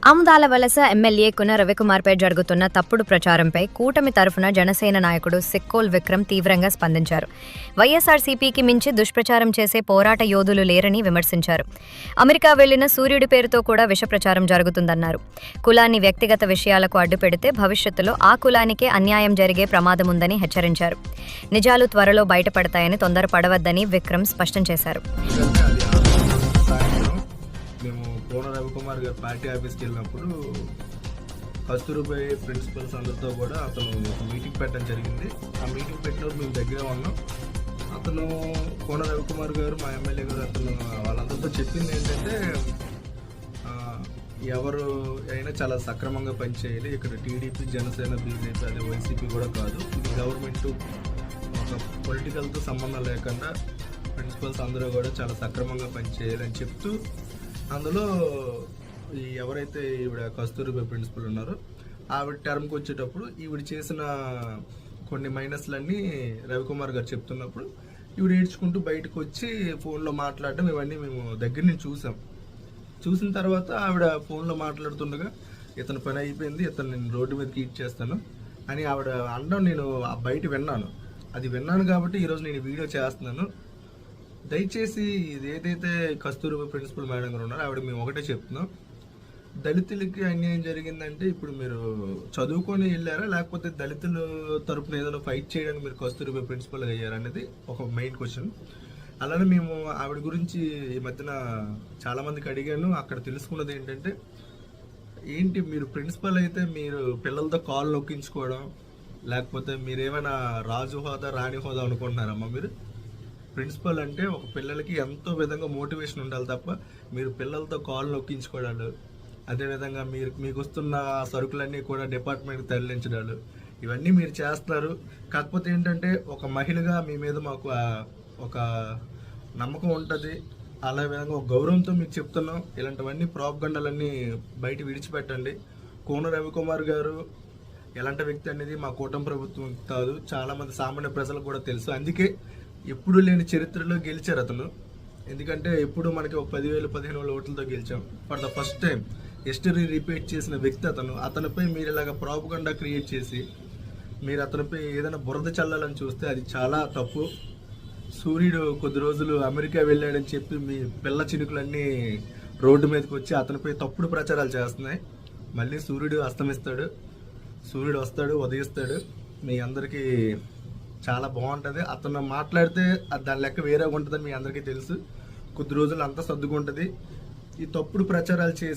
ఆముదాల వలస ఎమ్మెల్యే కున రవికుమార్పై జరుగుతున్న తప్పుడు ప్రచారంపై కూటమి తరఫున జనసేన నాయకుడు సిక్కోల్ విక్రమ్ తీవ్రంగా స్పందించారు. వైఎస్ఆర్సీపీకి మించి దుష్ప్రచారం చేసే పోరాట యోధులు లేరని విమర్శించారు. అమెరికా వెళ్లిన సూర్యుడి పేరుతో కూడా విష ప్రచారం జరుగుతుందన్నారు. కులాన్ని వ్యక్తిగత విషయాలకు అడ్డుపెడితే భవిష్యత్తులో ఆ కులానికే అన్యాయం జరిగే ప్రమాదముందని హెచ్చరించారు. నిజాలు త్వరలో బయటపడతాయని తొందరపడవద్దని విక్రమ్ స్పష్టం చేశారు. మేము కోన రవికుమార్ గారు పార్టీ ఆఫీస్కి వెళ్ళినప్పుడు కస్తూరిబై ప్రిన్సిపల్స్ అందరితో కూడా అతను మీటింగ్ పెట్టడం జరిగింది. ఆ మీటింగ్ పెట్టినప్పుడు మేము దగ్గర ఉన్నాం. అతను కోన రవికుమార్ గారు మా ఎమ్మెల్యే గారు అతను వాళ్ళందరితో చెప్పింది ఏంటంటే ఎవరు అయినా చాలా సక్రమంగా పనిచేయాలి. ఇక్కడ టీడీపీ, జనసేన, బీజేపీ, అదే వైసీపీ కూడా కాదు. ఇది గవర్నమెంట్, ఒక పొలిటికల్తో సంబంధం లేకుండా ప్రిన్సిపల్స్ అందరూ కూడా చాలా సక్రమంగా పనిచేయాలి అని చెప్తూ, అందులో ఎవరైతే ఈవిడ కస్తూరిబా ప్రిన్సిపల్ ఉన్నారో ఆవిడ టర్మ్కి వచ్చేటప్పుడు ఈవిడ చేసిన కొన్ని మైనస్లన్నీ రవికుమార్ గారు చెప్తున్నప్పుడు ఈవిడ ఏడ్చుకుంటూ బయటకు వచ్చి ఫోన్లో మాట్లాడడం ఇవన్నీ మేము దగ్గర నుంచి చూసాం. చూసిన తర్వాత ఆవిడ ఫోన్లో మాట్లాడుతుండగా ఇతని పని అయిపోయింది, ఇతను నేను రోడ్డు మీదకి ఈడ్ చేస్తాను అని ఆవిడ అనడం నేను బయట విన్నాను. అది విన్నాను కాబట్టి ఈరోజు నేను వీడియో చేస్తున్నాను. దయచేసి ఇది ఏదైతే కస్తూరిబా ప్రిన్సిపల్ మేడం గారు ఉన్నారో ఆవిడ మేము ఒకటే చెప్తున్నాం, దళితులకి అన్యాయం జరిగిందంటే ఇప్పుడు మీరు చదువుకొని వెళ్ళారా, లేకపోతే దళితుల తరపున ఏదైనా ఫైట్ చేయడానికి మీరు కస్తూరిబా ప్రిన్సిపల్ అయ్యారా అనేది ఒక మెయిన్ క్వశ్చన్. అలానే మేము ఆవిడ గురించి ఈ మధ్యన చాలామందికి అడిగాను. అక్కడ తెలుసుకున్నది ఏంటంటే, ఏంటి మీరు ప్రిన్సిపల్ అయితే మీరు పిల్లలతో కాళ్ళు నొక్కించుకోవడం, లేకపోతే మీరేమైనా రాజు హోదా రాణి హోదా అనుకుంటున్నారమ్మా? మీరు ప్రిన్సిపల్ అంటే ఒక పిల్లలకి ఎంతో విధంగా మోటివేషన్ ఉండాలి తప్ప మీరు పిల్లలతో కాళ్ళు నొక్కించుకోవడాలు, అదేవిధంగా మీకు వస్తున్న సరుకులన్నీ కూడా డిపార్ట్మెంట్కి తరలించడాలు, ఇవన్నీ మీరు చేస్తున్నారు. కాకపోతే ఏంటంటే ఒక మహిళగా మీ మీద మాకు ఒక నమ్మకం ఉంటుంది, అలా విధంగా ఒక గౌరవంతో మీకు చెప్తున్నాం. ఇలాంటివన్నీ ప్రాపగండాలన్నీ బయట విడిచిపెట్టండి. కోన రవికుమార్ గారు ఎలాంటి వ్యక్తి అనేది మా కూటమి ప్రభుత్వం కాదు, చాలామంది సామాన్య ప్రజలకు కూడా తెలుసు. అందుకే ఎప్పుడు లేని చరిత్రలో గెలిచారు అతను. ఎందుకంటే ఎప్పుడు మనకి ఒక 10,000, 15,000 ఓట్లతో గెలిచాం. For the first time history repeat చేసిన వ్యక్తి అతను. అతనిపై మీరు ఇలాగ ప్రాపగండా క్రియేట్ చేసి మీరు అతనిపై ఏదైనా బురద చల్లాలని చూస్తే అది చాలా తప్పు. సూర్యుడు కొద్ది రోజులు అమెరికా వెళ్ళాడని చెప్పి మీ పిల్ల చినుకులన్నీ రోడ్డు మీదకి వచ్చి అతనిపై తప్పుడు ప్రచారాలు చేస్తున్నాయి. మళ్ళీ సూర్యుడు అస్తమిస్తాడు, సూర్యుడు వస్తాడు, ఉదయిస్తాడు. మీ అందరికీ చాలా బాగుంటుంది. అతను మాట్లాడితే దాని లెక్క వేరేగా ఉంటుందని మీ అందరికీ తెలుసు. కొద్ది రోజులు అంతా సర్దుకుంటుంది. ఈ తప్పుడు ప్రచారాలు చేసి